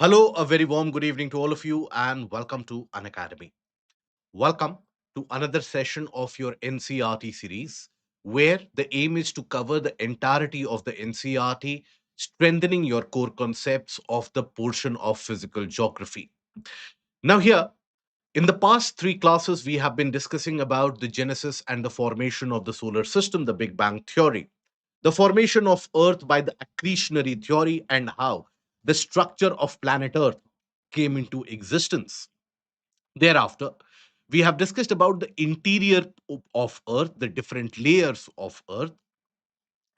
Hello, a very warm good evening to all of you, and welcome to Unacademy. Welcome to another session of your NCERT series, where the aim is to cover the entirety of the NCERT, strengthening your core concepts of the portion of physical geography. Now, here in the past three classes, we have been discussing about the genesis and the formation of the solar system, the Big Bang theory, the formation of Earth by the accretionary theory, and how the structure of planet Earth came into existence. Thereafter, we have discussed about the interior of Earth, the different layers of Earth,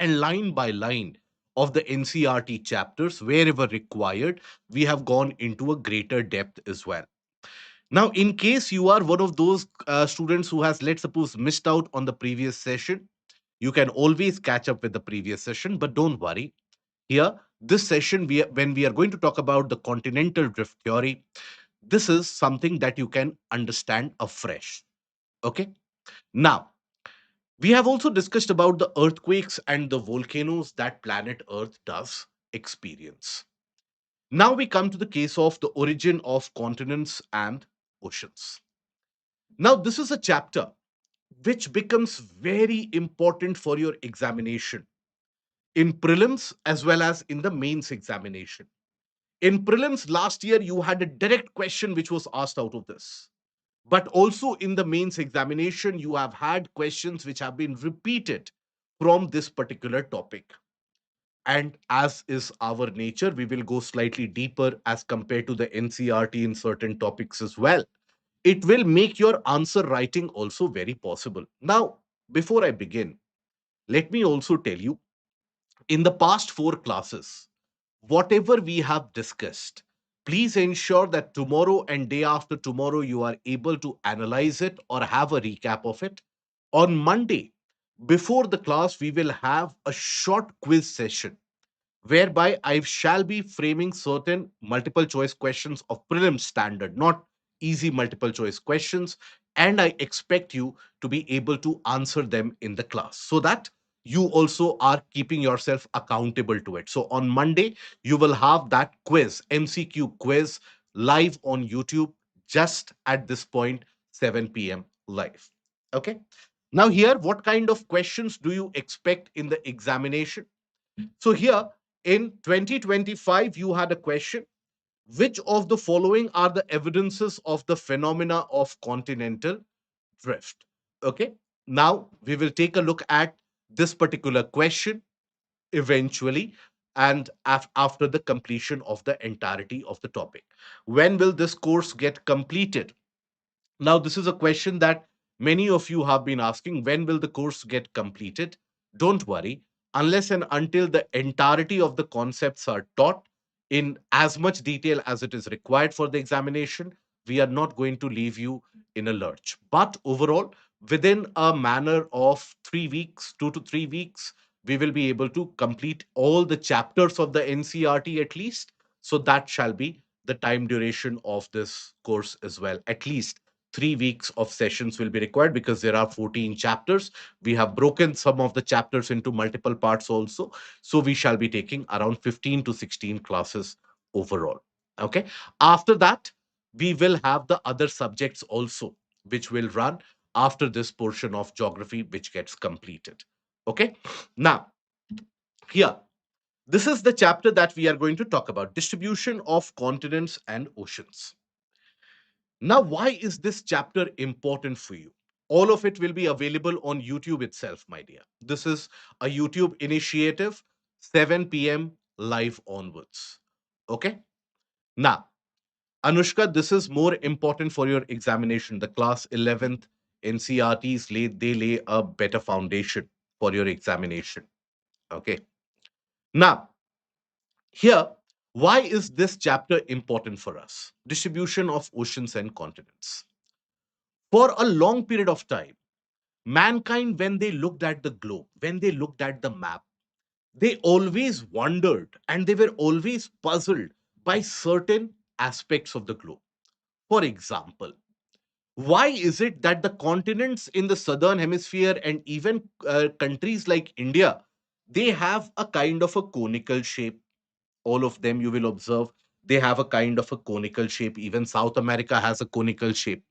and line by line of the NCRT chapters, wherever required, we have gone into a greater depth as well. Now, in case you are one of those students who has, let's suppose, missed out on the previous session, you can always catch up with the previous session, but don't worry. Here, this session, when we are going to talk about the continental drift theory, this is something that you can understand afresh. Okay. Now, we have also discussed about the earthquakes and the volcanoes that planet Earth does experience. Now we come to the case of the origin of continents and oceans. Now, this is a chapter which becomes very important for your examination in prelims as well as in the mains examination. In prelims last year, you had a direct question which was asked out of this. But also in the mains examination, you have had questions which have been repeated from this particular topic. And as is our nature, we will go slightly deeper as compared to the NCRT in certain topics as well. It will make your answer writing also very possible. Now, before I begin, let me also tell you in the past four classes, whatever we have discussed, please ensure that tomorrow and day after tomorrow you are able to analyze it or have a recap of it. On Monday, before the class, we will have a short quiz session whereby I shall be framing certain multiple choice questions of prelim standard, not easy multiple choice questions. And I expect you to be able to answer them in the class so that you also are keeping yourself accountable to it. So on Monday, you will have that quiz, MCQ quiz, live on YouTube just at this point, 7 p.m. live. Okay. Now, here, what kind of questions do you expect in the examination? So here in 2025, you had a question. Which of the following are the evidences of the phenomena of continental drift? Okay. Now we will take a look at this particular question eventually and after the completion of the entirety of the topic. When will this course get completed? Now, this is a question that many of you have been asking. When will the course get completed? Don't worry, unless and until the entirety of the concepts are taught in as much detail as it is required for the examination, we are not going to leave you in a lurch. But overall, within a manner of 3 weeks, 2 to 3 weeks, we will be able to complete all the chapters of the NCRT at least. So that shall be the time duration of this course as well. At least 3 weeks of sessions will be required because there are 14 chapters. We have broken some of the chapters into multiple parts also. So we shall be taking around 15 to 16 classes overall. Okay. After that, we will have the other subjects also, which will run after this portion of geography, which gets completed. Okay. Now, here, this is the chapter that we are going to talk about, distribution of continents and oceans. Now, why is this chapter important for you? All of it will be available on YouTube itself, my dear. This is a YouTube initiative, 7 p.m. live onwards. Okay. Now, Anushka, this is more important for your examination. The class 11th NCRTs lay a better foundation for your examination. Okay. Now, here, why is this chapter important for us? Distribution of oceans and continents. For a long period of time, mankind, when they looked at the globe, when they looked at the map, they always wondered and they were always puzzled by certain aspects of the globe. For example, why is it that the continents in the southern hemisphere and even countries like India, they have a kind of a conical shape? All of them, you will observe, They have a kind of a conical shape. Even South America has a conical shape.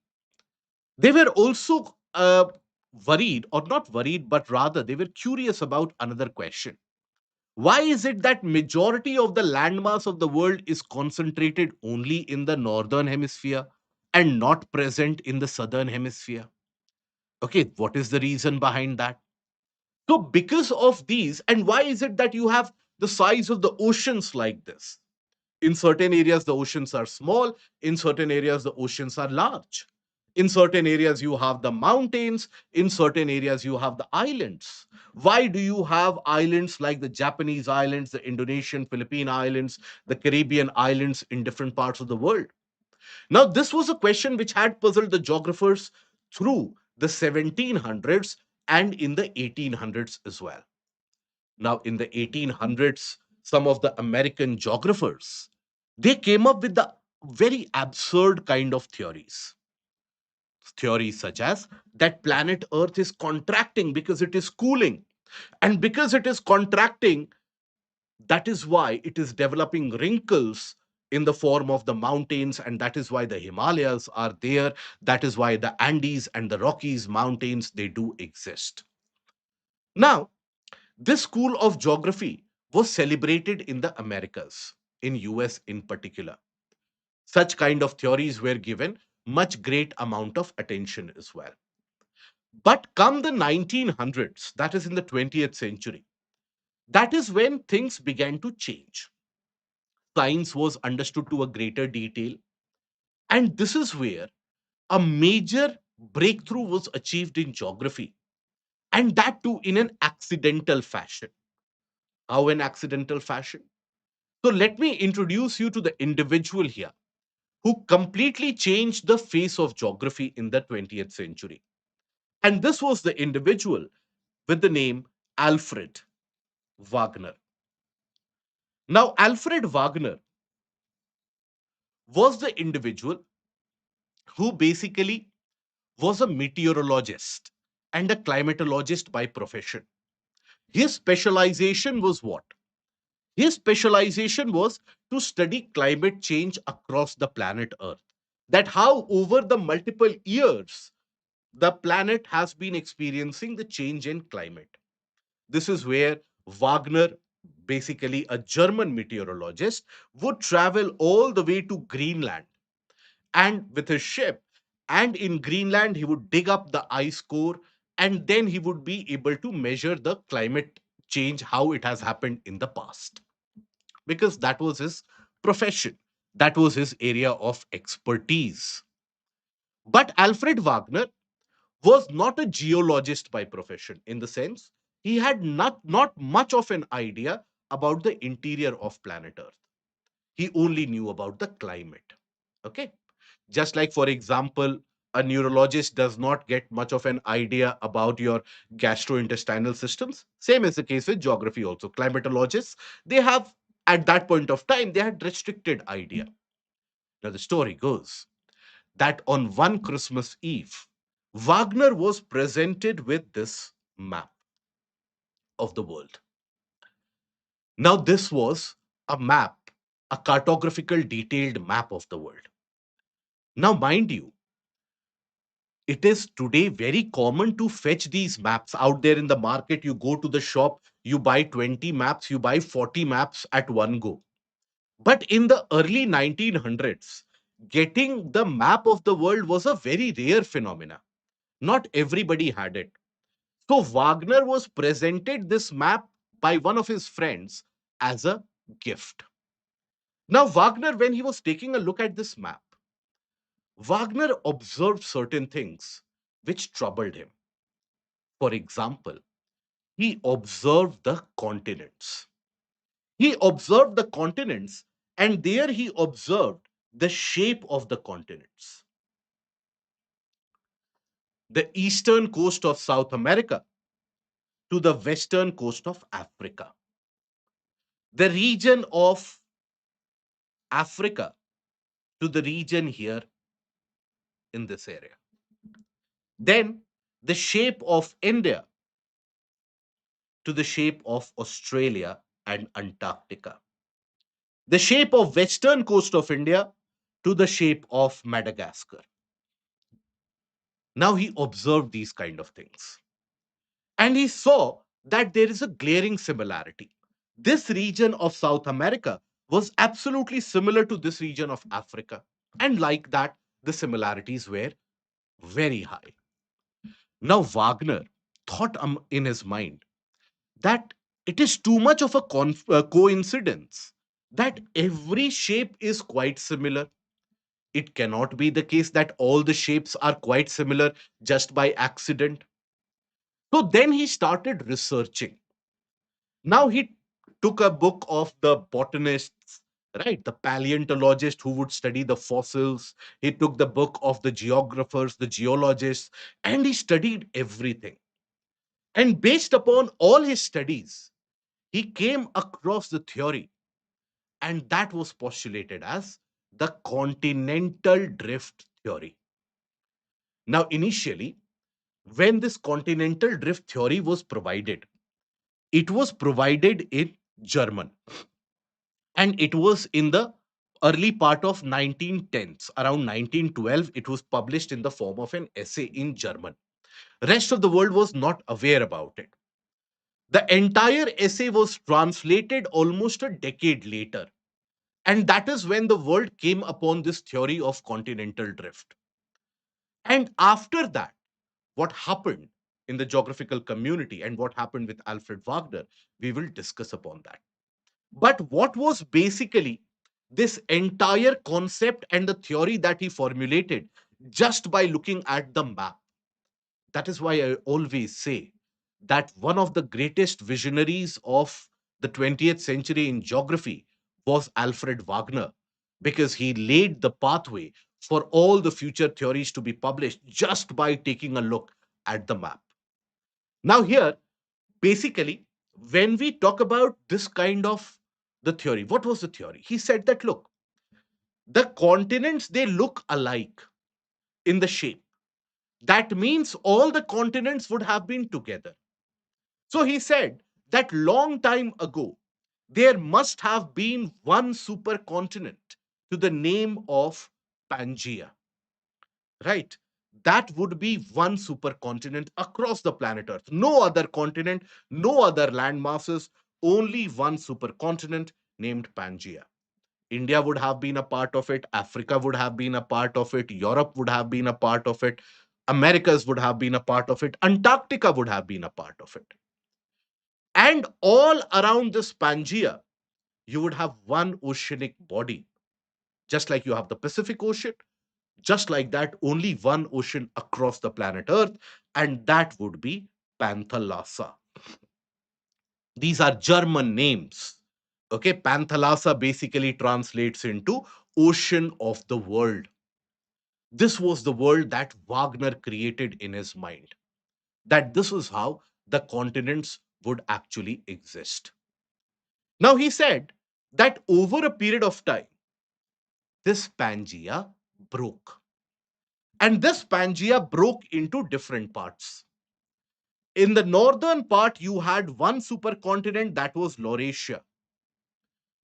They were also worried, or not worried, but rather they were curious about another question. Why is it that majority of the landmass of the world is concentrated only in the northern hemisphere and not present in the southern hemisphere? Okay, what is the reason behind that? So, because of these, and why is it that you have the size of the oceans like this? In certain areas, the oceans are small. In certain areas, the oceans are large. In certain areas, you have the mountains. In certain areas, you have the islands. Why do you have islands like the Japanese islands, the Indonesian, Philippine islands, the Caribbean islands in different parts of the world? Now, this was a question which had puzzled the geographers through the 1700s and in the 1800s as well. Now, in the 1800s, some of the American geographers, they came up with the very absurd kind of theories. Theories such as that planet Earth is contracting because it is cooling. And because it is contracting, that is why it is developing wrinkles in the form of the mountains, and that is why the Himalayas are there. That is why the Andes and the Rockies mountains, they do exist. Now, this school of geography was celebrated in the Americas, in US in particular. Such kind of theories were given much great amount of attention as well. But come the 1900s, that is in the 20th century, that is when things began to change. Science was understood to a greater detail, and this is where a major breakthrough was achieved in geography, and that too in an accidental fashion. How an accidental fashion? So let me introduce you to the individual here who completely changed the face of geography in the 20th century. And this was the individual with the name Alfred Wagner. Now, Alfred Wagner was the individual who basically was a meteorologist and a climatologist by profession. His specialization was what? His specialization was to study climate change across the planet Earth. That how over the multiple years the planet has been experiencing the change in climate. This is where Wagner, basically a German meteorologist, would travel all the way to Greenland and with his ship. And in Greenland, he would dig up the ice core, and then he would be able to measure the climate change, how it has happened in the past. Because that was his profession, that was his area of expertise. But Alfred Wagner was not a geologist by profession, in the sense he had not much of an idea about the interior of planet Earth. He only knew about the climate. Okay. Just like, for example, a neurologist does not get much of an idea about your gastrointestinal systems. Same is the case with geography also. Climatologists, they have, at that point of time, they had restricted idea. Now, the story goes that on one Christmas Eve, Wagner was presented with this map of the world. Now, this was a map, a cartographical detailed map of the world. Now, mind you, it is today very common to fetch these maps out there in the market. You go to the shop, you buy 20 maps, you buy 40 maps at one go. But in the early 1900s, getting the map of the world was a very rare phenomena. Not everybody had it. So Wagner was presented this map by one of his friends as a gift. Now, Wagner, when he was taking a look at this map, Wagner observed certain things which troubled him. For example, he observed the continents. He observed the continents, and there he observed the shape of the continents. The eastern coast of South America to the western coast of Africa. The region of Africa to the region here in this area. Then the shape of India to the shape of Australia and Antarctica. the shape of western coast of India to the shape of Madagascar. Now he observed these kind of things and he saw that there is a glaring similarity. This region of South America was absolutely similar to this region of Africa. And like that, the similarities were very high. Now, Wagner thought in his mind that it is too much of a coincidence that every shape is quite similar. It cannot be the case that all the shapes are quite similar just by accident. So then he started researching. Now he took a book of the botanists, right? The paleontologist who would study the fossils. He took the book of the geographers, the geologists, and he studied everything. And based upon all his studies, he came across the theory, and that was postulated as the continental drift theory. Now, initially, when this continental drift theory was provided, it was provided in German, and it was in the early part of 1910s. Around 1912, it was published in the form of an essay in German. Rest of the world was not aware about it. The entire essay was translated almost a decade later, and that is when the world came upon this theory of continental drift. And after that, what happened in the geographical community and what happened with Alfred Wagner, we will discuss upon that. But what was basically this entire concept and the theory that he formulated just by looking at the map? That is why I always say that one of the greatest visionaries of the 20th century in geography was Alfred Wagner, because he laid the pathway for all the future theories to be published just by taking a look at the map. Now, here, basically, when we talk about this kind of the theory, what was the theory? He said that, look, the continents, they look alike in the shape. That means all the continents would have been together. So he said that long time ago, there must have been one supercontinent to the name of Pangaea, right? That would be one supercontinent across the planet Earth. No other continent, no other land masses, only one supercontinent named Pangaea. India would have been a part of it, Africa would have been a part of it, Europe would have been a part of it, Americas would have been a part of it, Antarctica would have been a part of it. And all around this Pangaea, you would have one oceanic body, just like you have the Pacific Ocean, just like that, only one ocean across the planet Earth, and that would be Panthalassa. These are German names. Okay, Panthalassa basically translates into ocean of the world. This was the world that Wagner created in his mind, that this is how the continents would actually exist. Now, he said that over a period of time, this Pangea broke. And this Pangea broke into different parts. In the northern part, you had one supercontinent, that was Laurasia,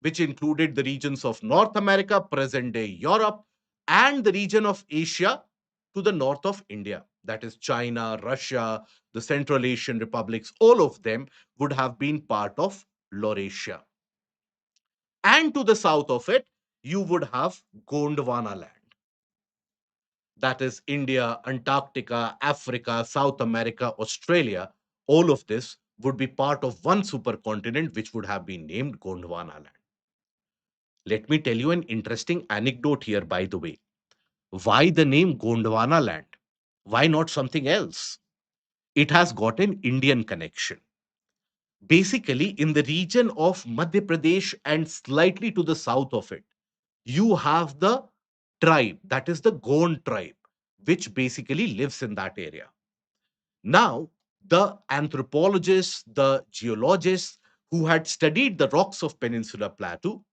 which included the regions of North America, present day Europe, and the region of Asia to the north of India. That is China, Russia, the Central Asian republics, all of them would have been part of Laurasia. And to the south of it, you would have Gondwana land. That is India, Antarctica, Africa, South America, Australia. All of this would be part of one supercontinent, which would have been named Gondwana land. Let me tell you an interesting anecdote here, by the way. Why the name Gondwana land? Why not something else? It has got an Indian connection. Basically, in the region of Madhya Pradesh and slightly to the south of it, you have the tribe, that is the Gond tribe, which basically lives in that area. Now, the anthropologists, the geologists who had studied the rocks of Peninsula Plateau,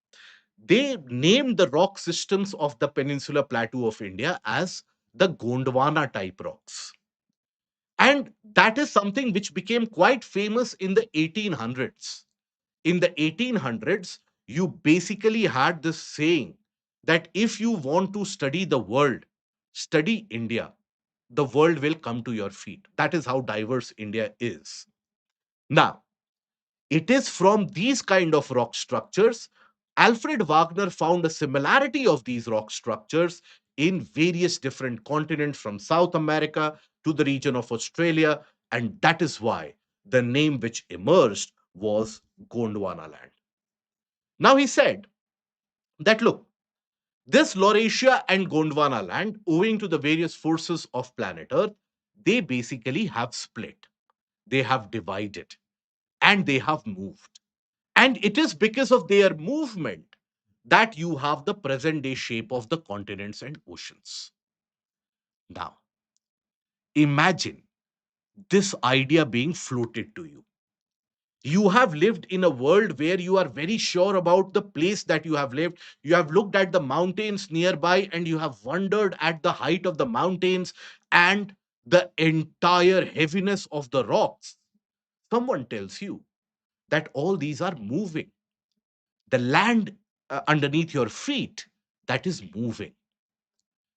they named the rock systems of the Peninsula Plateau of India as the Gondwana type rocks. And that is something which became quite famous in the 1800s. In the 1800s, you basically had this saying that if you want to study the world, study India. The world will come to your feet. That is how diverse India is. Now, it is from these kind of rock structures, Alfred Wagner found a similarity of these rock structures in various different continents from South America to the region of Australia. And that is why the name which emerged was Gondwana land. Now, he said that look, this Laurasia and Gondwana land, owing to the various forces of planet Earth, they basically have split, they have divided, and they have moved. And it is because of their movement that you have the present day shape of the continents and oceans. Now, imagine this idea being floated to you. You have lived in a world where you are very sure about the place that you have lived. You have looked at the mountains nearby and you have wondered at the height of the mountains and the entire heaviness of the rocks. Someone tells you that all these are moving. The land underneath your feet, that is moving.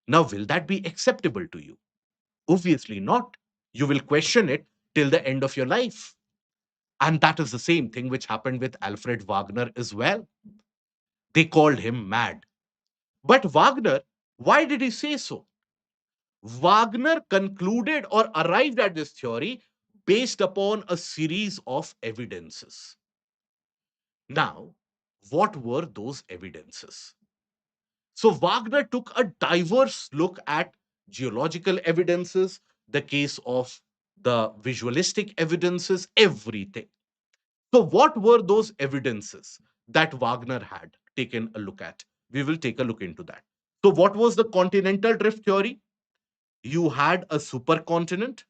Now, will that be acceptable to you? Obviously not. You will question it till the end of your life. And that is the same thing which happened with Alfred Wagner as well. They called him mad. But Wagner, why did he say so? Wagner concluded or arrived at this theory based upon a series of evidences. Now, what were those evidences? So Wagner took a diverse look at geological evidences, the case of the visualistic evidences, everything. So, what were those evidences that Wagner had taken a look at? We will take a look into that. So, what was the continental drift theory? You had a supercontinent.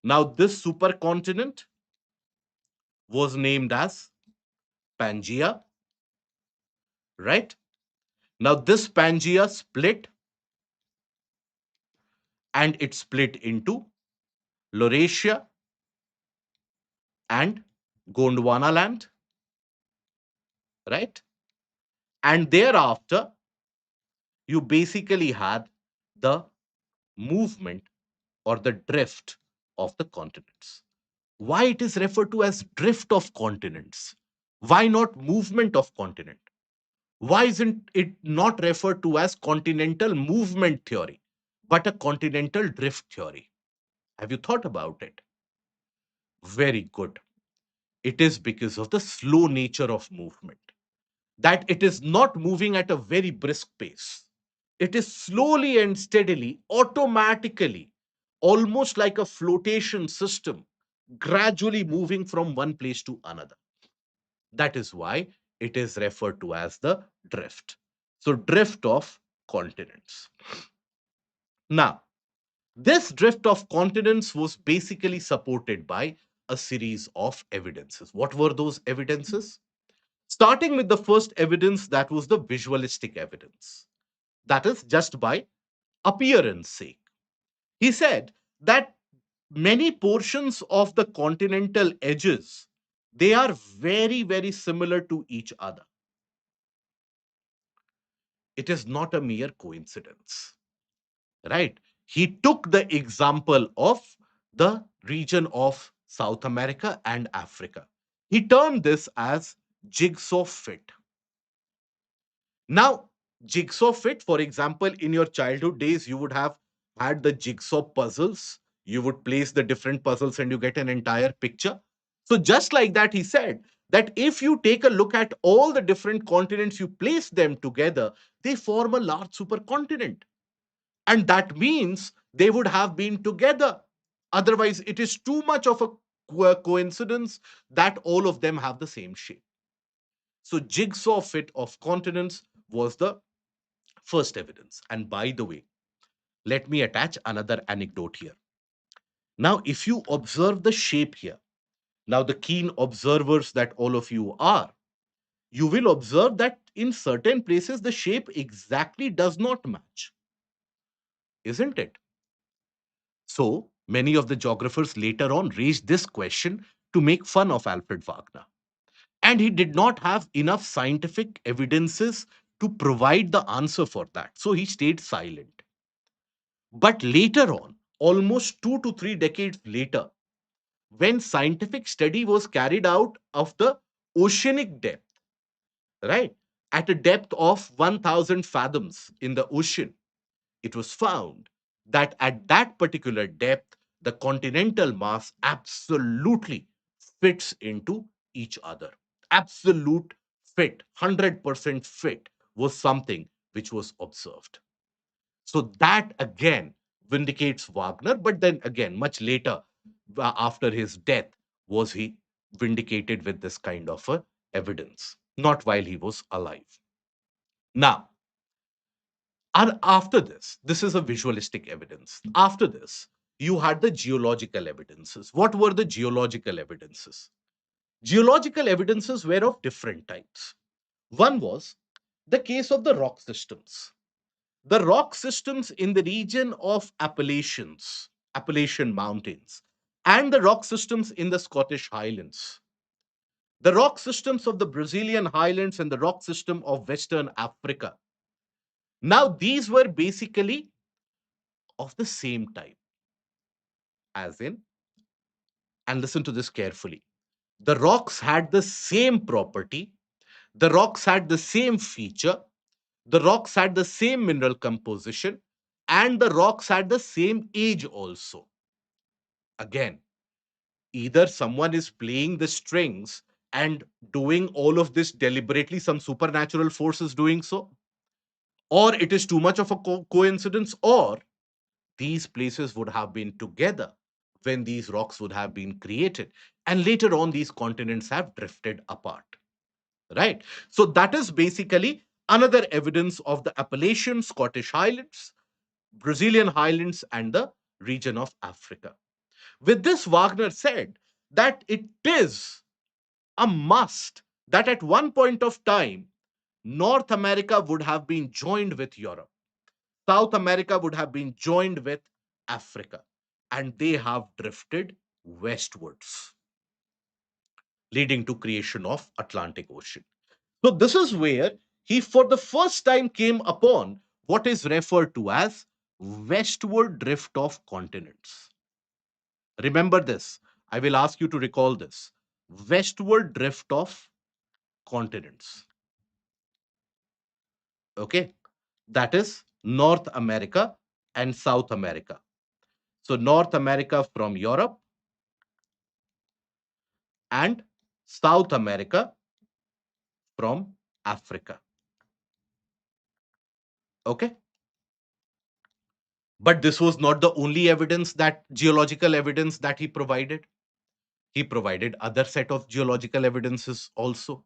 Now, this supercontinent was named as Pangaea, right? Now, this Pangaea split and it split into Laurasia and Gondwana land, right? And thereafter, you basically had the movement or the drift of the continents. Why it is referred to as drift of continents? Why not movement of continent? Why isn't it not referred to as continental movement theory, but a continental drift theory? Have you thought about it? Very good. It is because of the slow nature of movement, that it is not moving at a very brisk pace. It is slowly and steadily, automatically, almost like a flotation system, gradually moving from one place to another. That is why it is referred to as the drift. So, drift of continents. Now, this drift of continents was basically supported by a series of evidences. What were those evidences? Starting with the first evidence, that was the visualistic evidence. That is just by appearance sake. He said that many portions of the continental edges, they are very, very similar to each other. It is not a mere coincidence, right? He took the example of the region of South America and Africa. He termed this as jigsaw fit. Now, jigsaw fit, for example, in your childhood days, you would have had the jigsaw puzzles. You would place the different puzzles and you get an entire picture. So, just like that, he said that if you take a look at all the different continents, you place them together, they form a large supercontinent. And that means they would have been together. Otherwise, it is too much of a coincidence that all of them have the same shape. So, jigsaw fit of continents was the first evidence. And by the way, let me attach another anecdote here. Now, if you observe the shape here, now the keen observers that all of you are, you will observe that in certain places the shape exactly does not match, isn't it? So, many of the geographers later on raised this question to make fun of Alfred Wagner. And he did not have enough scientific evidences to provide the answer for that. So he stayed silent. But later on, almost 2 to 3 decades later, when scientific study was carried out of the oceanic depth, right, at a depth of 1,000 fathoms in the ocean, it was found that at that particular depth, the continental mass absolutely fits into each other. Absolute fit, 100% fit was something which was observed. So that again vindicates Wagner, but then again, much later, after his death, was he vindicated with this kind of a evidence, not while he was alive. Now, and after this is a visualistic evidence. After this, you had the geological evidences. What were the geological evidences? Geological evidences were of different types. One was the case of the rock systems. The rock systems in the region of Appalachian Mountains, and the rock systems in the Scottish Highlands, the rock systems of the Brazilian Highlands, and the rock system of Western Africa. Now, these were basically of the same type, as in, and listen to this carefully, the rocks had the same property, the rocks had the same feature, the rocks had the same mineral composition, and the rocks had the same age also. Again, either someone is playing the strings and doing all of this deliberately, some supernatural force is doing so, or it is too much of a coincidence, or these places would have been together when these rocks would have been created. And later on, these continents have drifted apart. Right? So, that is basically another evidence of the Appalachian, Scottish Highlands, Brazilian Highlands, and the region of Africa. With this, Wagner said that it is a must that at one point of time, North America would have been joined with Europe. South America would have been joined with Africa, and they have drifted westwards, leading to creation of Atlantic Ocean. So this is where he for the first time came upon what is referred to as westward drift of continents. Remember this. I will ask you to recall this. Westward drift of continents. Okay? That is North America and South America. So North America from Europe and South America from Africa. Okay. But this was not the only evidence, that geological evidence that he provided. He provided other set of geological evidences also.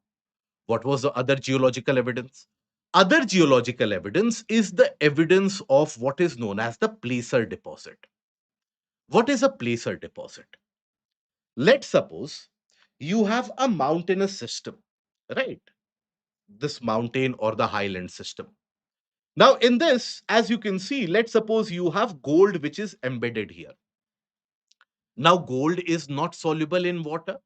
What was the other geological evidence? Other geological evidence is the evidence of what is known as the placer deposit. What is a placer deposit? Let's suppose you have a mountainous system, right? This mountain or the highland system. Now, in this, as you can see, let's suppose you have gold which is embedded here. Now, gold is not soluble in water.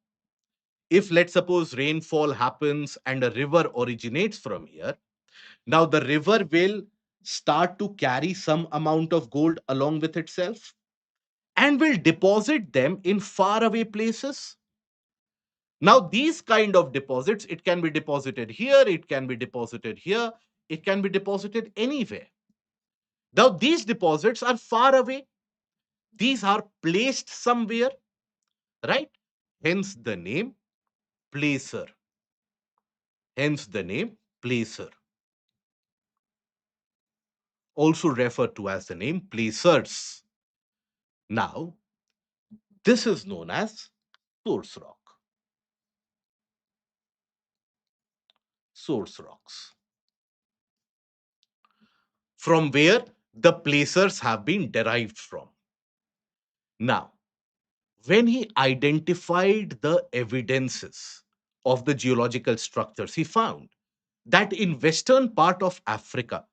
If, let's suppose, rainfall happens and a river originates from here, now the river will start to carry some amount of gold along with itself and will deposit them in faraway places. Now, these kind of deposits, it can be deposited here, it can be deposited here, it can be deposited anywhere. Now, these deposits are far away. These are placed somewhere, right? Hence the name placer. Hence the name placer. Also referred to as the name placers. Now, this is known as source rock. Source rocks. From where the placers have been derived from. Now, when he identified the evidences of the geological structures, he found that in western part of Africa,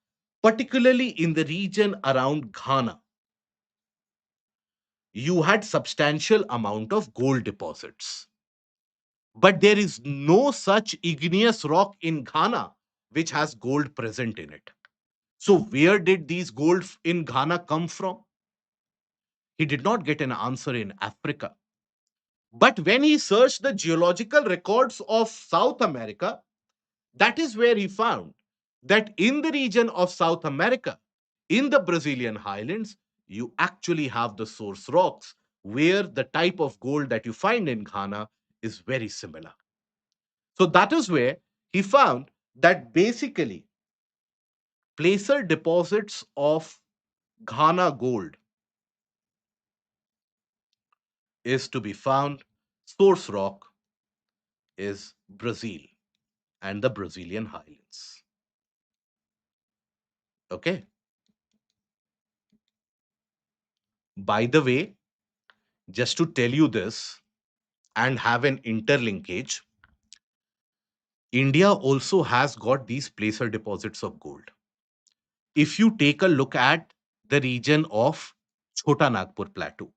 particularly in the region around Ghana, you had substantial amount of gold deposits. But there is no such igneous rock in Ghana which has gold present in it. So, where did these gold in Ghana come from? He did not get an answer in Africa. But when he searched the geological records of South America, that is where he found that in the region of South America, in the Brazilian highlands, you actually have the source rocks where the type of gold that you find in Ghana is very similar. So that is where he found that basically placer deposits of Ghana gold is to be found, source rock is Brazil and the Brazilian highlands. Okay. By the way, just to tell you this and have an interlinkage, India also has got these placer deposits of gold. If you take a look at the region of Chota Nagpur Plateau,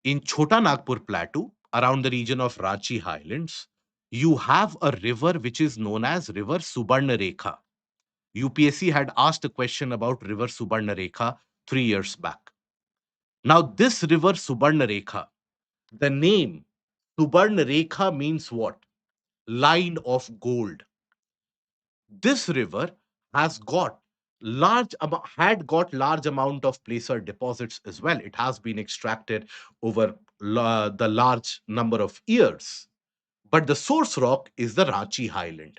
in Chota Nagpur Plateau, around the region of Ranchi Highlands, you have a river which is known as River Subarnarekha. UPSC had asked a question about River Subarnarekha 3 years back. Now, this river Subarnarekha, the name Subarnarekha means what? Line of gold. This river has got had got large amount of placer deposits as well. It has been extracted over the large number of years. But the source rock is the Ranchi Highland.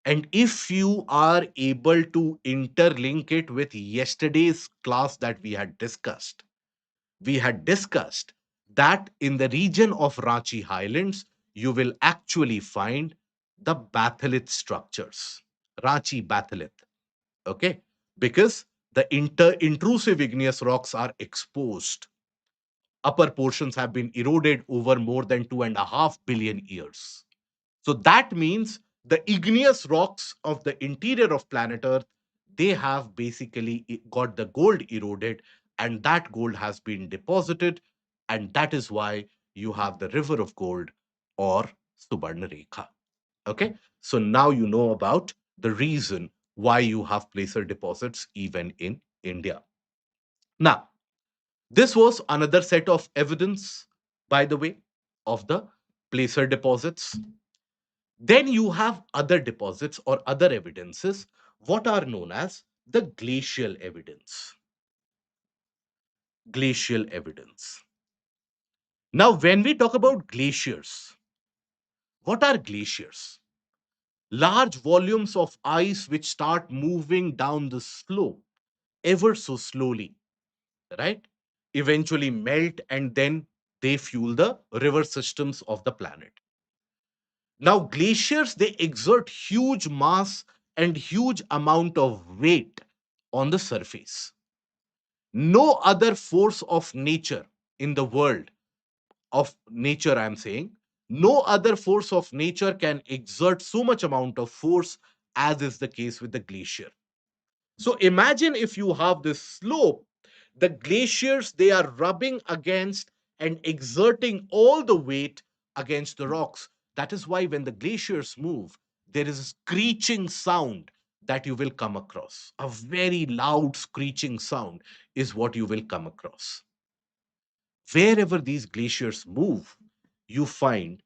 And if you are able to interlink it with yesterday's class that we had discussed that in the region of Ranchi Highlands, you will actually find the batholith structures, Ranchi batholith. Okay, because the intrusive igneous rocks are exposed. Upper portions have been eroded over more than 2.5 billion years. So that means the igneous rocks of the interior of planet Earth, they have basically got the gold eroded, and that gold has been deposited, and that is why you have the river of gold or Subarnarekha. Okay, so now you know about the reason why you have placer deposits even in India. Now, this was another set of evidence, by the way, of the placer deposits. Then you have other deposits or other evidences, what are known as the glacial evidence. Glacial evidence. Now, when we talk about glaciers, what are glaciers? Large volumes of ice which start moving down the slope ever so slowly, right? Eventually melt and then they fuel the river systems of the planet. Now, glaciers, they exert huge mass and huge amount of weight on the surface. No other force of nature in the world, of nature, I'm saying, no other force of nature can exert so much amount of force as is the case with the glacier. So imagine if you have this slope, the glaciers, they are rubbing against and exerting all the weight against the rocks. That is why when the glaciers move, there is a screeching sound that you will come across. A very loud screeching sound is what you will come across. Wherever these glaciers move, you find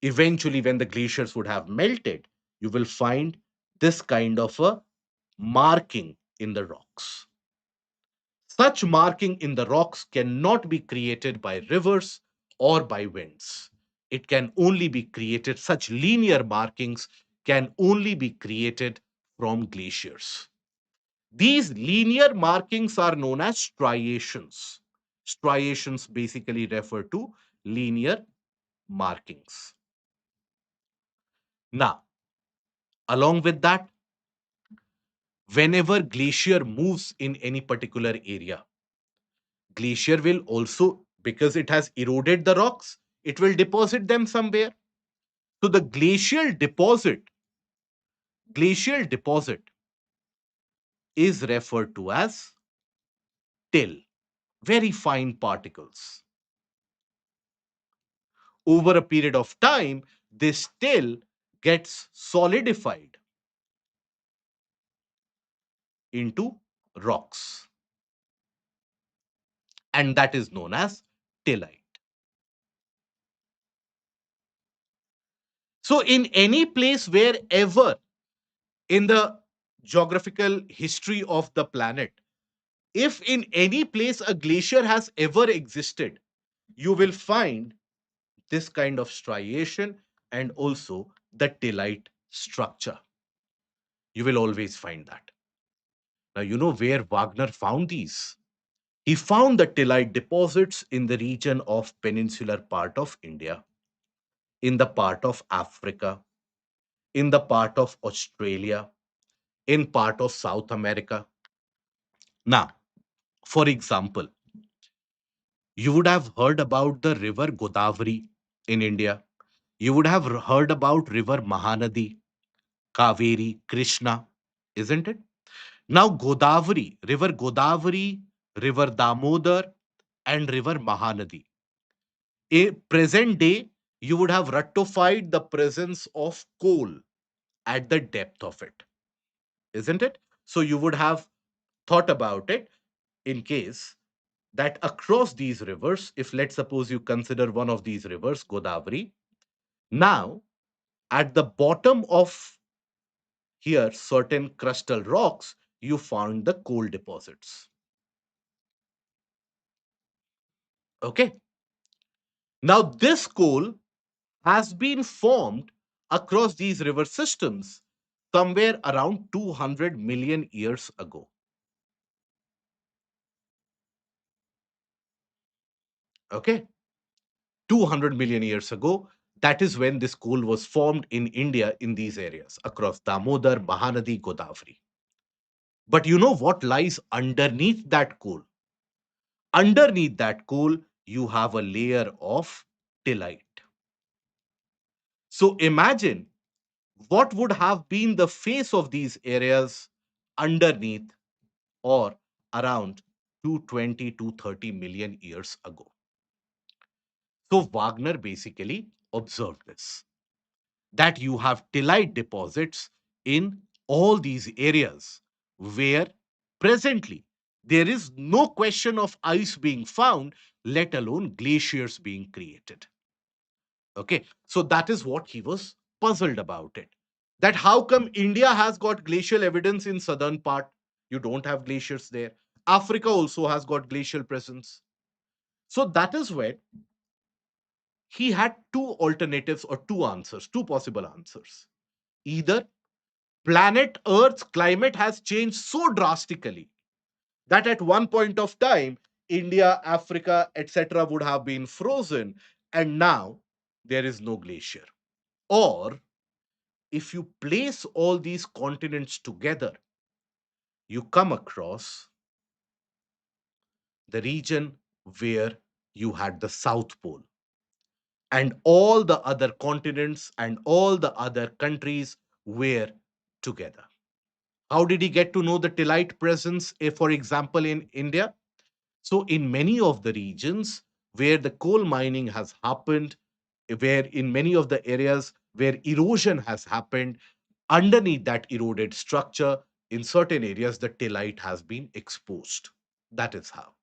eventually when the glaciers would have melted, you will find this kind of a marking in the rocks. Such marking in the rocks cannot be created by rivers or by winds. It can only be created, such linear markings can only be created from glaciers. These linear markings are known as striations. Striations basically refer to linear markings. Now, along with that, whenever glacier moves in any particular area, glacier will also, because it has eroded the rocks, it will deposit them somewhere. So the glacial deposit is referred to as till, very fine particles. over a period of time, this still gets solidified into rocks, and that is known as tillite. So, in any place wherever in the geographical history of the planet, if in any place a glacier has ever existed, you will find this kind of striation and also the tillite structure. You will always find that. Now, you know where Wagner found these? He found the tillite deposits in the region of peninsular part of India, in the part of Africa, in the part of Australia, in part of South America. Now, for example, you would have heard about the river Godavari in India. You would have heard about river Mahanadi, Kaveri, Krishna, isn't it? Now, Godavari, river Damodar, and river Mahanadi. In present day, you would have ratified the presence of coal at the depth of it, isn't it? So you would have thought about it in case that across these rivers, if let's suppose you consider one of these rivers, Godavari, now at the bottom of here certain crustal rocks, you found the coal deposits. Okay. Now this coal has been formed across these river systems somewhere around 200 million years ago. Okay. 200 million years ago, that is when this coal was formed in India in these areas across Damodar, Mahanadi, Godavari. But you know what lies underneath that coal? Underneath that coal, you have a layer of tillite. So imagine what would have been the face of these areas underneath or around 220 to 30 million years ago. So Wagner basically observed this, that you have tillite deposits in all these areas where presently there is no question of ice being found, let alone glaciers being created. Okay, so that is what he was puzzled about it. That how come India has got glacial evidence in southern part, you don't have glaciers there. Africa also has got glacial presence. So that is where he had two alternatives or two answers, two possible answers. Either planet Earth's climate has changed so drastically that at one point of time, India, Africa, etc., would have been frozen, and now there is no glacier. Or if you place all these continents together, you come across the region where you had the South Pole, and all the other continents and all the other countries were together. How did he get to know the tillite presence, for example, in India? So, in many of the regions where the coal mining has happened, where in many of the areas where erosion has happened, underneath that eroded structure, in certain areas, the tillite has been exposed. That is how.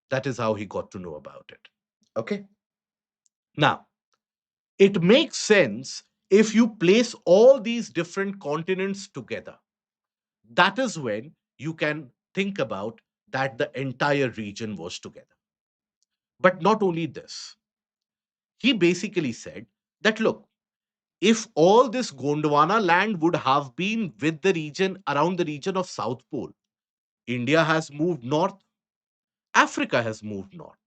That is how he got to know about it. Okay. Now, it makes sense if you place all these different continents together. That is when you can think about that the entire region was together. But not only this, he basically said that look, if all this Gondwana land would have been with the region around the region of South Pole, India has moved north, Africa has moved north,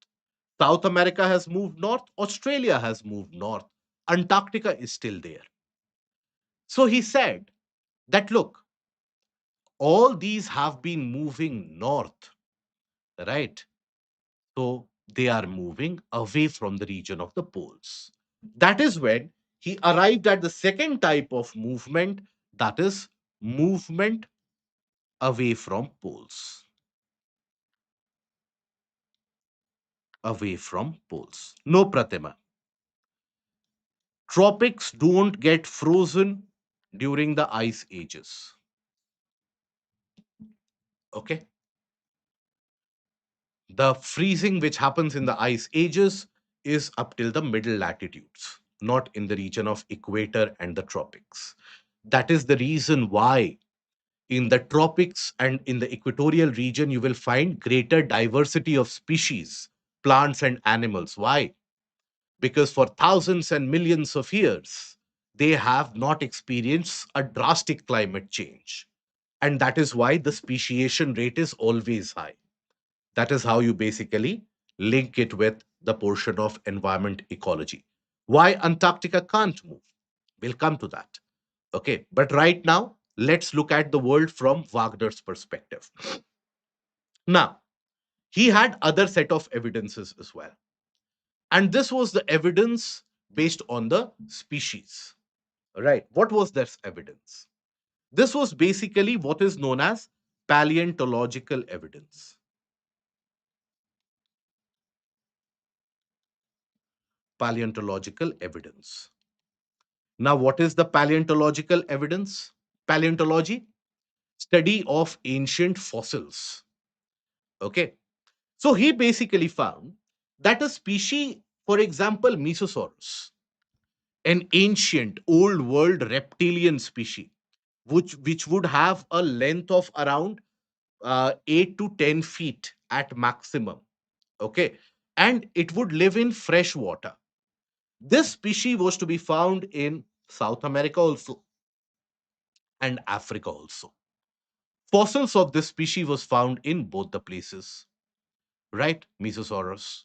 South America has moved north, Australia has moved north, Antarctica is still there. So he said that look, all these have been moving north, right? So they are moving away from the region of the poles. That is when he arrived at the second type of movement, that is movement away from poles. Away from poles. No, Pratima. Tropics don't get frozen during the ice ages. Okay. The freezing which happens in the ice ages is up till the middle latitudes, not in the region of equator and the tropics. That is the reason why in the tropics and in the equatorial region you will find greater diversity of species, plants and animals. Why? Because for thousands and millions of years they have not experienced a drastic climate change, and that is why the speciation rate is always high. That is how you basically link it with the portion of environment ecology. Why Antarctica can't move? We'll come to that. Okay, but right now, let's look at the world from Wagner's perspective. Now, he had other set of evidences as well. And this was the evidence based on the species. Right. What was this evidence? This was basically what is known as paleontological evidence. Paleontological evidence. Now, what is the paleontological evidence? Paleontology, study of ancient fossils. Okay. So he basically found that a species, for example, Mesosaurus, an ancient old world reptilian species, which would have a length of around 8 to 10 feet at maximum. Okay. And it would live in fresh water. This species was to be found in South America also and Africa also. Fossils of this species was found in both the places, right? Mesosaurus.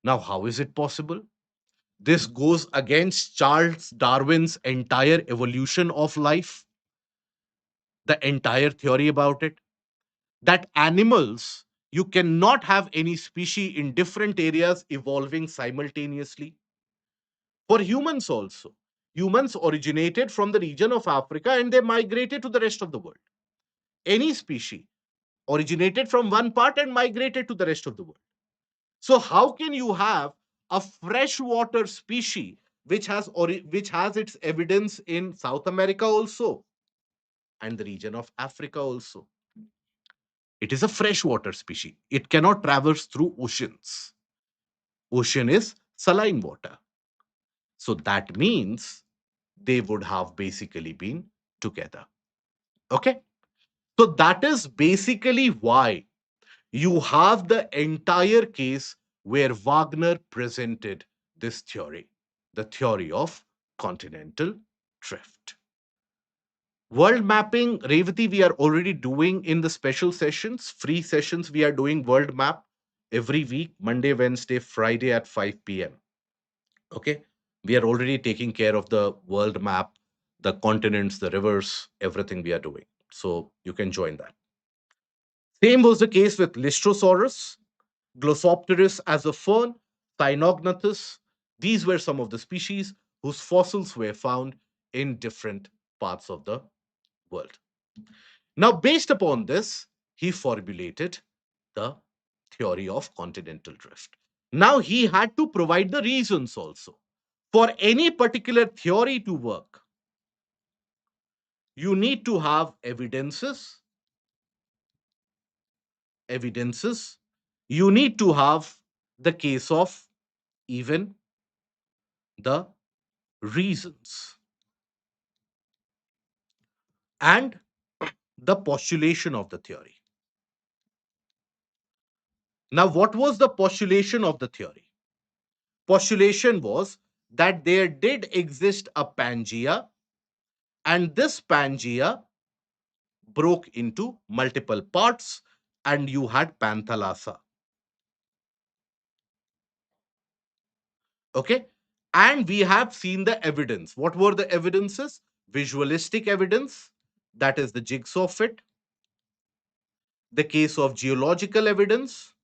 Now, how is it possible? This goes against Charles Darwin's entire evolution of life, the entire theory about it, that animals, you cannot have any species in different areas evolving simultaneously. For humans also, humans originated from the region of Africa and they migrated to the rest of the world. Any species originated from one part and migrated to the rest of the world. So how can you have a freshwater species which has its evidence in South America also and the region of Africa also? It is a freshwater species. It cannot traverse through oceans. Ocean is saline water. So that means they would have basically been together. Okay? So that is basically why you have the entire case where Wagner presented this theory, the theory of continental drift. World mapping, Revati, we are already doing in the special sessions, free sessions. We are doing world map every week, Monday, Wednesday, Friday at 5 p.m. Okay. We are already taking care of the world map, the continents, the rivers, everything we are doing. So you can join that. Same was the case with Lystrosaurus, Glossopteris as a fern, Cynognathus. These were some of the species whose fossils were found in different parts of the world. Now, based upon this, he formulated the theory of continental drift. Now, he had to provide the reasons also. For any particular theory to work, you need to have evidences. You need to have the case of even the reasons and the postulation of the theory. Now, what was the postulation of the theory? Postulation was that there did exist a Pangea, and this Pangea broke into multiple parts, and you had Panthalassa. Okay. And we have seen the evidence. What were the evidences? Visualistic evidence, that is the jigsaw fit, the case of geological evidence.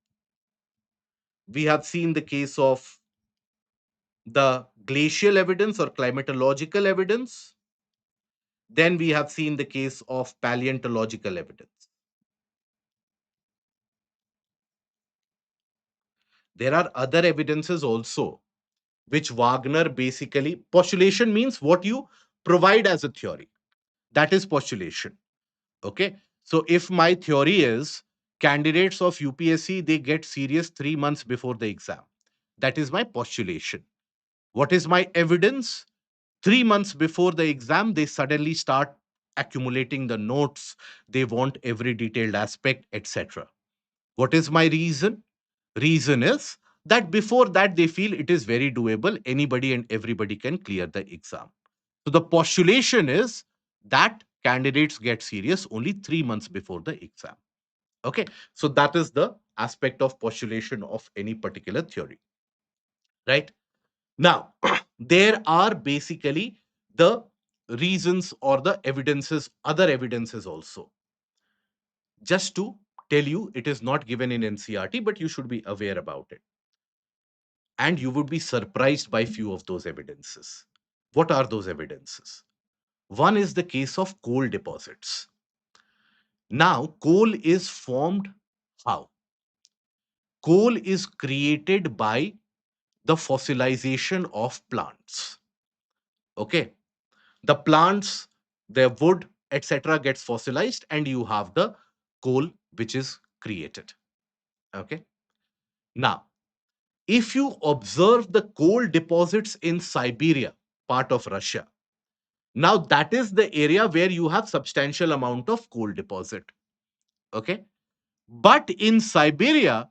We have seen the case of the glacial evidence or climatological evidence. Then we have seen the case of paleontological evidence. There are other evidences also. which Wagner basically, postulation means what you provide as a theory. That is postulation. Okay. So if my theory is candidates of UPSC, they get serious 3 months before the exam. That is my postulation. What is my evidence? 3 months before the exam, they suddenly start accumulating the notes. They want every detailed aspect, etc. What is my reason? Reason is that before that, they feel it is very doable. Anybody and everybody can clear the exam. So the postulation is that candidates get serious only 3 months before the exam. Okay. So that is the aspect of postulation of any particular theory. Right. Now, there are basically the reasons or the evidences, other evidences also. Just to tell you, it is not given in NCERT, but you should be aware about it. And you would be surprised by few of those evidences. What are those evidences? One is the case of coal deposits. Now, coal is formed how? Coal is created by the fossilization of plants. Okay. The plants, their wood, etc., gets fossilized, and you have the coal which is created. Okay. Now, if you observe the coal deposits in Siberia, part of Russia, now that is the area where you have substantial amount of coal deposit. Okay. But in Siberia,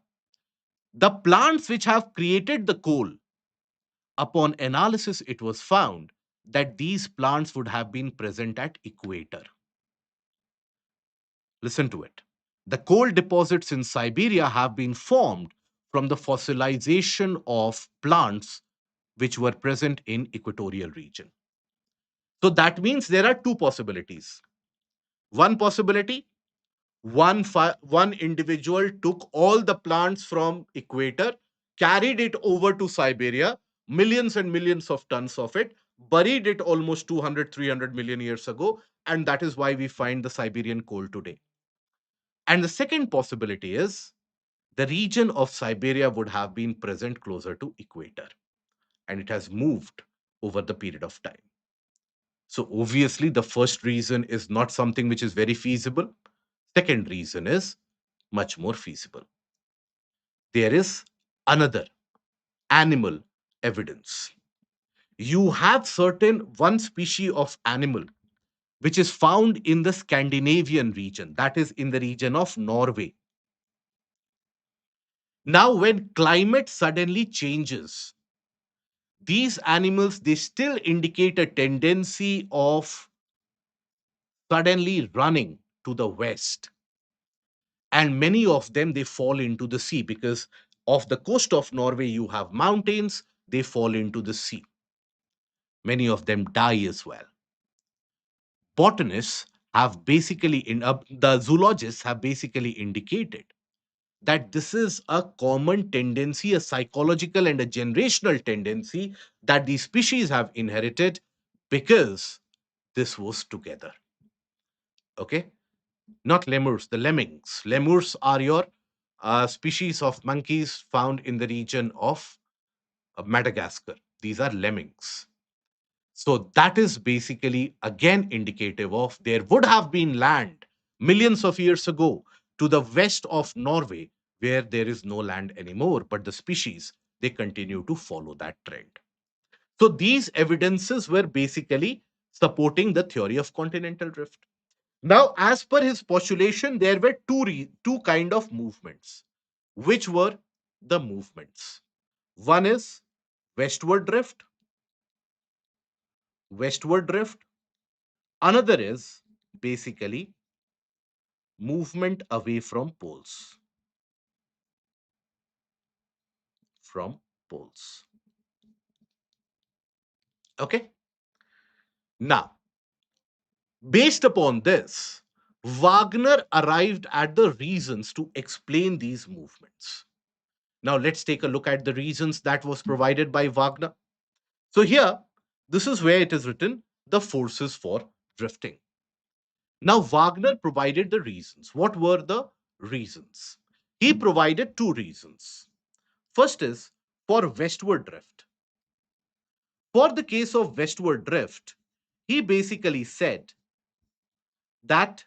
the plants which have created the coal, upon analysis, it was found that these plants would have been present at equator. Listen to it. The coal deposits in Siberia have been formed from the fossilization of plants which were present in equatorial region. So that means there are two possibilities. One possibility, one individual took all the plants from equator, carried it over to Siberia, millions and millions of tons of it, buried it almost 200, 300 million years ago, and that is why we find the Siberian coal today. And the second possibility is the region of Siberia would have been present closer to equator, and it has moved over the period of time. So obviously, the first reason is not something which is very feasible. Second reason is much more feasible. There is another animal evidence. You have certain one species of animal which is found in the Scandinavian region, that is in the region of Norway. Now, when climate suddenly changes, these animals, they still indicate a tendency of suddenly running to the west, and many of them, they fall into the sea because off the coast of Norway you have mountains, they fall into the sea. Many of them die as well. Botanists have basically the zoologists have basically indicated that this is a common tendency, a psychological and a generational tendency that these species have inherited because this was together. Okay. Not lemurs, the lemmings. Lemurs are your species of monkeys found in the region of Madagascar. These are lemmings. So that is basically again indicative of there would have been land millions of years ago to the west of Norway where there is no land anymore, but the species, they continue to follow that trend. So these evidences were basically supporting the theory of continental drift. Now, as per his postulation, there were two kind of movements. Which were the movements? One is westward drift, westward drift. Another is basically movement away from poles. Okay. Now, based upon this, Wagner arrived at the reasons to explain these movements. Now, let's take a look at the reasons that was provided by Wagner. So here, this is where it is written, the forces for drifting. Now, Wagner provided the reasons. What were the reasons? He provided two reasons. First is for westward drift. For the case of westward drift, he basically said that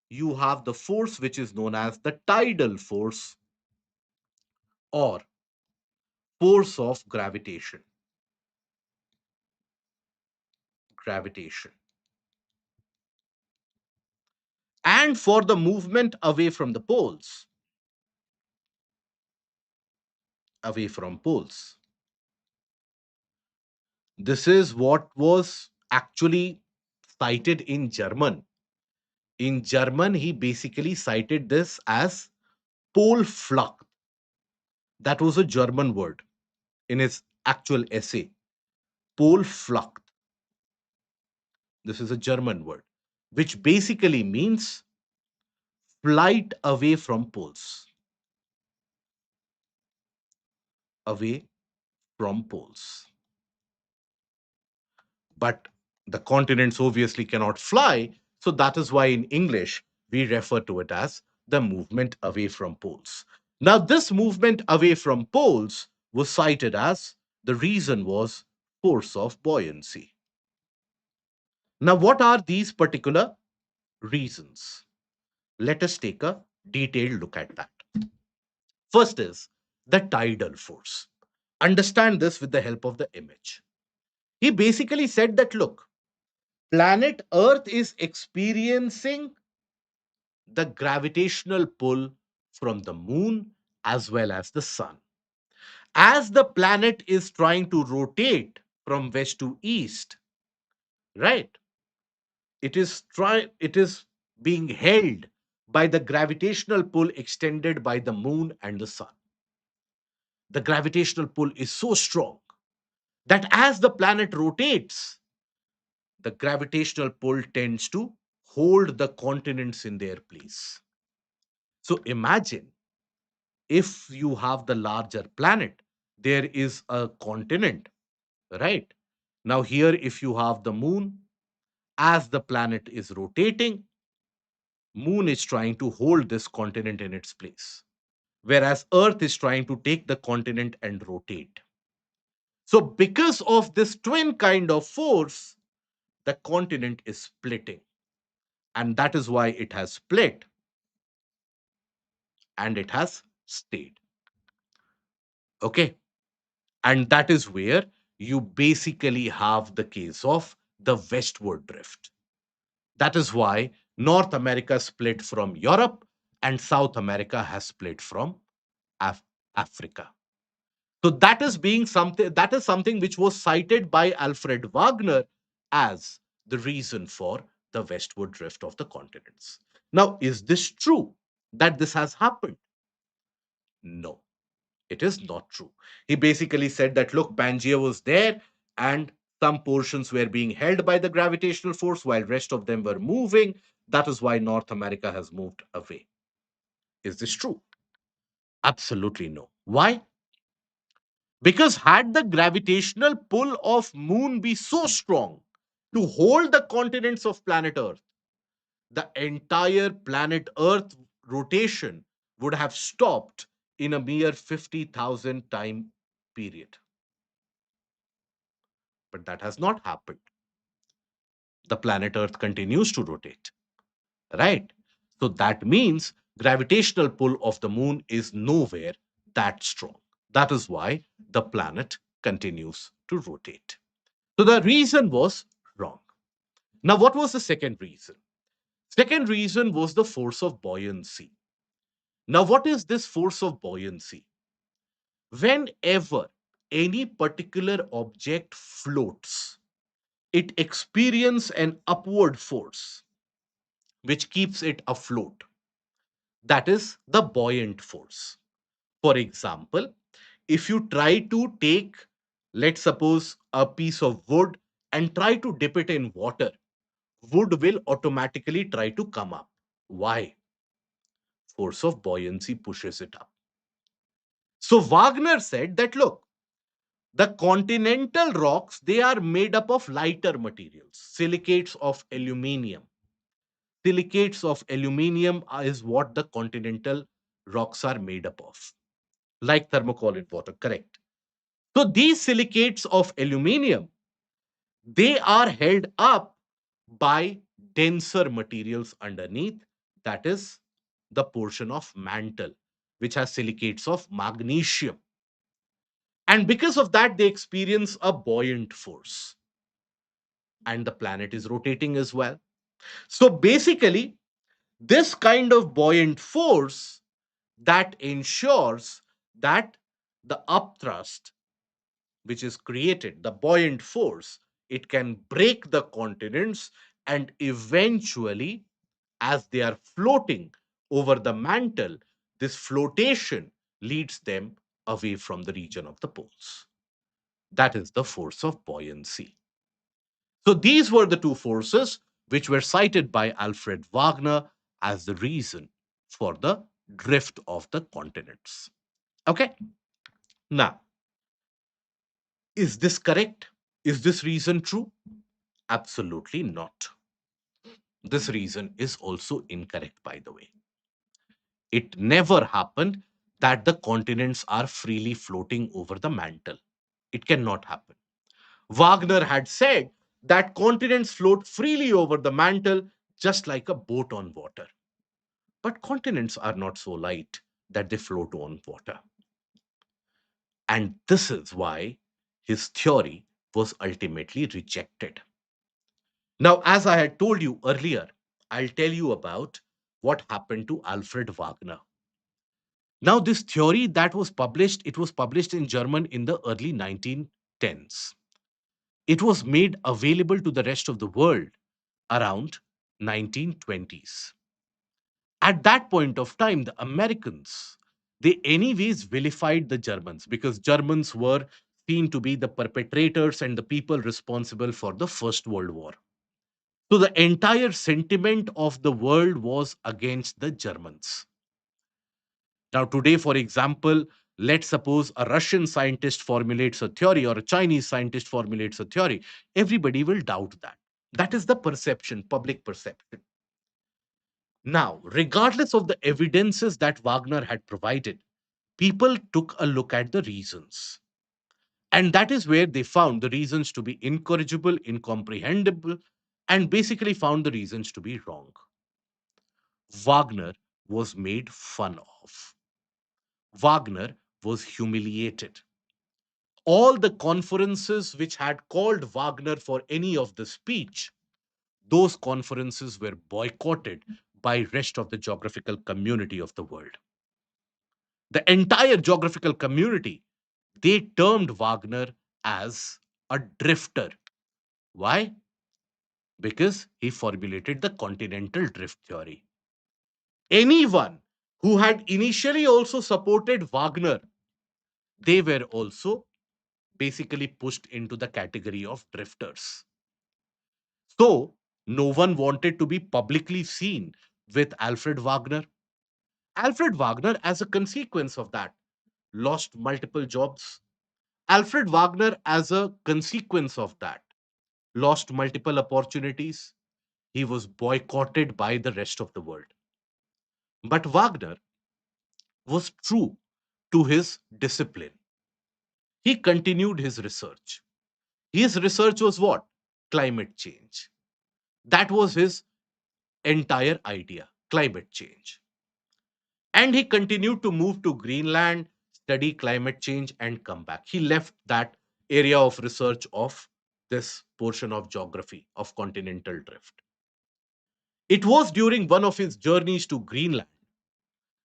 you have the force which is known as the tidal force or force of gravitation. Gravitation. And for the movement away from poles. This is what was actually cited in German. In German, he basically cited this as Polflucht. That was a German word in his actual essay. Polflucht. This is a German word, which basically means flight away from poles. Away from poles. But the continents obviously cannot fly. So that is why in English, we refer to it as the movement away from poles. Now, this movement away from poles was cited as the reason was force of buoyancy. Now, what are these particular reasons? Let us take a detailed look at that. First is the tidal force. Understand this with the help of the image. He basically said that look, planet Earth is experiencing the gravitational pull from the moon as well as the sun. As the planet is trying to rotate from west to east, right? It is being held by the gravitational pull extended by the moon and the sun. The gravitational pull is so strong that as the planet rotates, the gravitational pull tends to hold the continents in their place. So imagine if you have the larger planet, there is a continent, right? Now, here, if you have the moon, as the planet is rotating, moon is trying to hold this continent in its place, whereas Earth is trying to take the continent and rotate. So, because of this twin kind of force, the continent is splitting. And that is why it has split and it has stayed. Okay. And that is where you basically have the case of the westward drift. That is why North America split from Europe and South America has split from Af- Africa. So that is something which was cited by Alfred Wagner as the reason for the westward drift of the continents. Now, is this true that this has happened? No, it is not true. He basically said that look, Pangea was there and some portions were being held by the gravitational force while rest of them were moving. That is why North America has moved away. Is this true? Absolutely no. Why? Because had the gravitational pull of moon be so strong to hold the continents of planet Earth, the entire planet Earth rotation would have stopped in a mere 50,000 time period. But that has not happened. The planet Earth continues to rotate, right? So that means gravitational pull of the moon is nowhere that strong. That is why the planet continues to rotate. So the reason was wrong. Now, what was the second reason? Second reason was the force of buoyancy. Now, what is this force of buoyancy? Whenever any particular object floats, it experiences an upward force which keeps it afloat. That is the buoyant force. For example, if you try to take, let's suppose, a piece of wood and try to dip it in water, wood will automatically try to come up. Why? Force of buoyancy pushes it up. So Wagner said that look, the continental rocks, they are made up of lighter materials, silicates of aluminium. Silicates of aluminium is what the continental rocks are made up of, like thermocool in water, correct? So these silicates of aluminium, They are held up by denser materials underneath, that is the portion of mantle which has silicates of magnesium. And because of that, they experience a buoyant force, and the planet is rotating as well. So basically, this kind of buoyant force that ensures that the upthrust which is created, the buoyant force, it can break the continents, and eventually, as they are floating over the mantle, this flotation leads them away from the region of the poles. That is the force of buoyancy. So these were the two forces which were cited by Alfred Wagner as the reason for the drift of the continents. Okay? Now, is this correct? Is this reason true? Absolutely not. This reason is also incorrect, by the way. It never happened that the continents are freely floating over the mantle. It cannot happen. Wagner had said that continents float freely over the mantle just like a boat on water. But continents are not so light that they float on water. And this is why his theory was ultimately rejected. Now, as I had told you earlier, I'll tell you about what happened to Alfred Wagner. Now, this theory that was published, it was published in German in the early 1910s. It was made available to the rest of the world around 1920s. At that point of time, the Americans, they anyways vilified the Germans because Germans were seen to be the perpetrators and the people responsible for the First World War. So the entire sentiment of the world was against the Germans. Now, today, for example, let's suppose a Russian scientist formulates a theory or a Chinese scientist formulates a theory. Everybody will doubt that. That is the perception, public perception. Now, regardless of the evidences that Wagner had provided, people took a look at the reasons. And that is where they found the reasons to be incorrigible, incomprehensible, and basically found the reasons to be wrong. Wagner was made fun of. Wagner was humiliated. All the conferences which had called Wagner for any of the speech, those conferences were boycotted by rest of the geographical community of the world. The entire geographical community, they termed Wagner as a drifter. Why? Because he formulated the continental drift theory. Anyone who had initially also supported Wagner, they were also basically pushed into the category of drifters. So, no one wanted to be publicly seen with Alfred Wagner. Alfred Wagner, as a consequence of that, lost multiple jobs. Alfred Wagner, as a consequence of that, lost multiple opportunities. He was boycotted by the rest of the world. But Wagner was true to his discipline. He continued his research. His research was what? Climate change. That was his entire idea, climate change. And he continued to move to Greenland, study climate change, and come back. He left that area of research of this portion of geography of continental drift. It was during one of his journeys to Greenland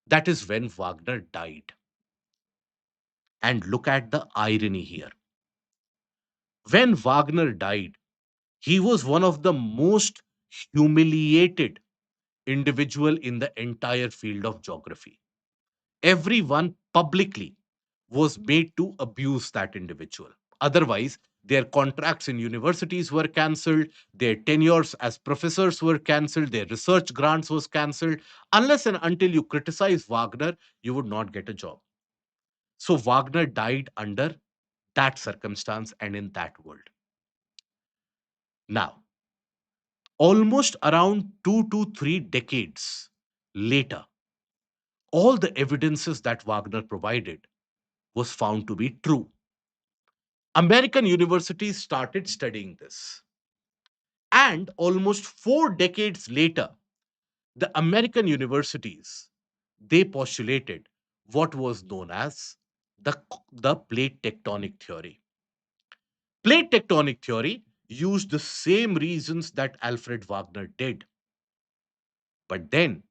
that is when Wagner died. And look at the irony here. When Wagner died, he was one of the most humiliated individual in the entire field of geography. Everyone publicly was made to abuse that individual. Otherwise, their contracts in universities were cancelled, their tenures as professors were cancelled, their research grants was cancelled. Unless and until you criticize Wagner, you would not get a job. So Wagner died under that circumstance and in that world. Now, almost around 2 to 3 decades later, all the evidences that Wagner provided was found to be true. American universities started studying this. And almost 4 decades later, the American universities, they postulated what was known as the plate tectonic theory. Plate tectonic theory used the same reasons that Alfred Wagner did. But then,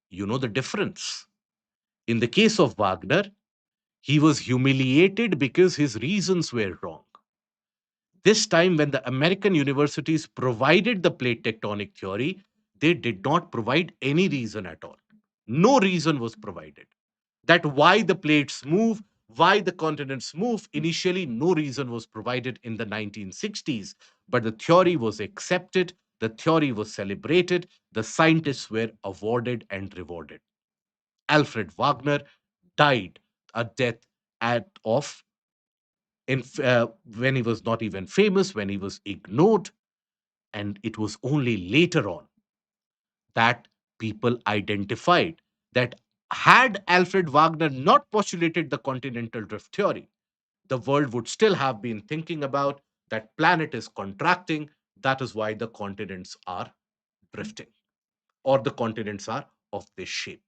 you know the difference. In the case of Wagner, he was humiliated because his reasons were wrong. This time, when the American universities provided the plate tectonic theory, they did not provide any reason at all. No reason was provided. That why the plates move, why the continents move, initially, no reason was provided in the 1960s. But the theory was accepted, the theory was celebrated, the scientists were awarded and rewarded. Alfred Wagner died a death of when he was not even famous, when he was ignored. And it was only later on that people identified that had Alfred Wagner not postulated the continental drift theory, the world would still have been thinking about that planet is contracting. That is why the continents are drifting, or the continents are of this shape.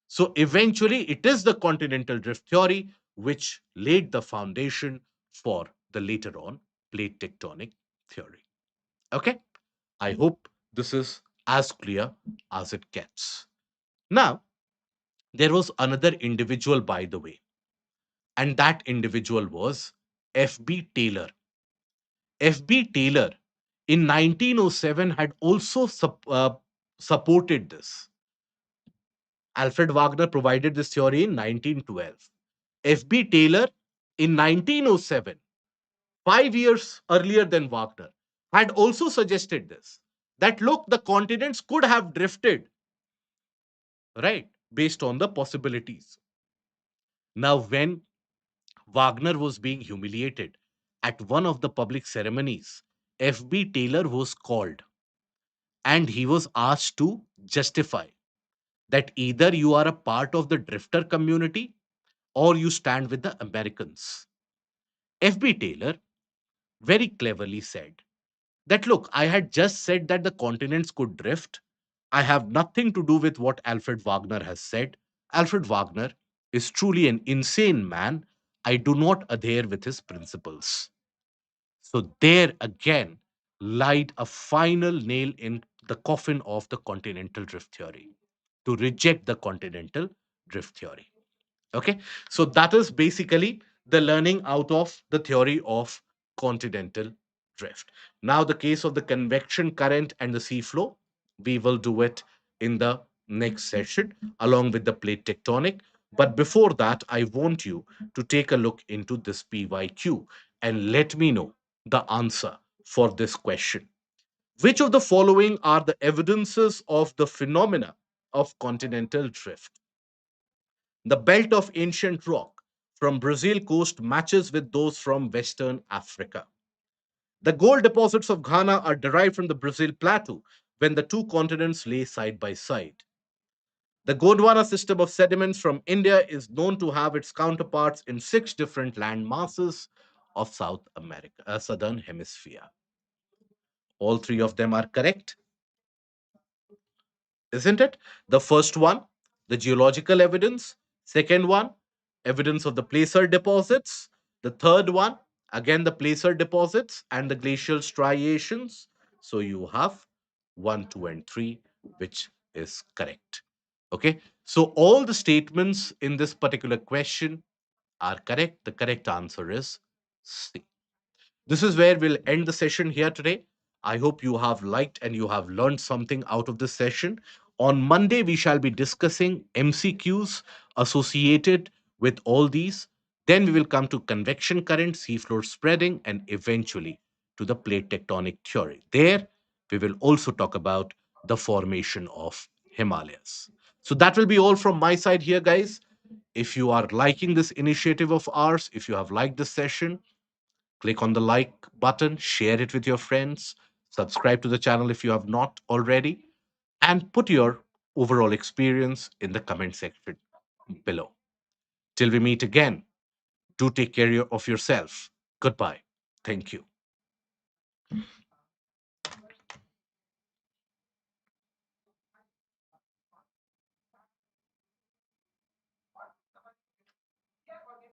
So eventually, it is the continental drift theory which laid the foundation for the later on plate tectonic theory. Okay, I hope this is as clear as it gets. Now, there was another individual, by the way, and that individual was F.B. Taylor. F.B. Taylor in 1907 had also supported this. Alfred Wagner provided this theory in 1912. F.B. Taylor in 1907, 5 years earlier than Wagner, had also suggested this, that look, the continents could have drifted, right, based on the possibilities. Now, when Wagner was being humiliated at one of the public ceremonies, F.B. Taylor was called and he was asked to justify that either you are a part of the drifter community or you stand with the Americans. F.B. Taylor very cleverly said that, look, I had just said that the continents could drift. I have nothing to do with what Alfred Wagner has said. Alfred Wagner is truly an insane man. I do not adhere with his principles. So, there again lied a final nail in the coffin of the continental drift theory, to reject the continental drift theory. Okay, so that is basically the learning out of the theory of continental drift. Now, the case of the convection current and the sea flow, we will do it in the next session along with the plate tectonic. But before that, I want you to take a look into this PYQ and let me know the answer for this question. Which of the following are the evidences of the phenomena of continental drift? The belt of ancient rock from Brazil coast matches with those from Western Africa. The gold deposits of Ghana are derived from the Brazil plateau when the two continents lay side by side. The Gondwana system of sediments from India is known to have its counterparts in 6 different land masses of South America, Southern Hemisphere. All three of them are correct, isn't it? The first one, the geological evidence. Second one, evidence of the placer deposits. The third one, again, the placer deposits and the glacial striations. So you have 1, 2, and 3, which is correct. Okay. So all the statements in this particular question are correct. The correct answer is C. This is where we'll end the session here today. I hope you have liked and you have learned something out of this session. On Monday, we shall be discussing MCQs associated with all these. Then we will come to convection current, seafloor spreading, and eventually to the plate tectonic theory. There, we will also talk about the formation of Himalayas. So that will be all from my side here, guys. If you are liking this initiative of ours, if you have liked this session, click on the like button, share it with your friends, subscribe to the channel if you have not already, and put your overall experience in the comment section below. Till we meet again, do take care of yourself. Goodbye. Thank you.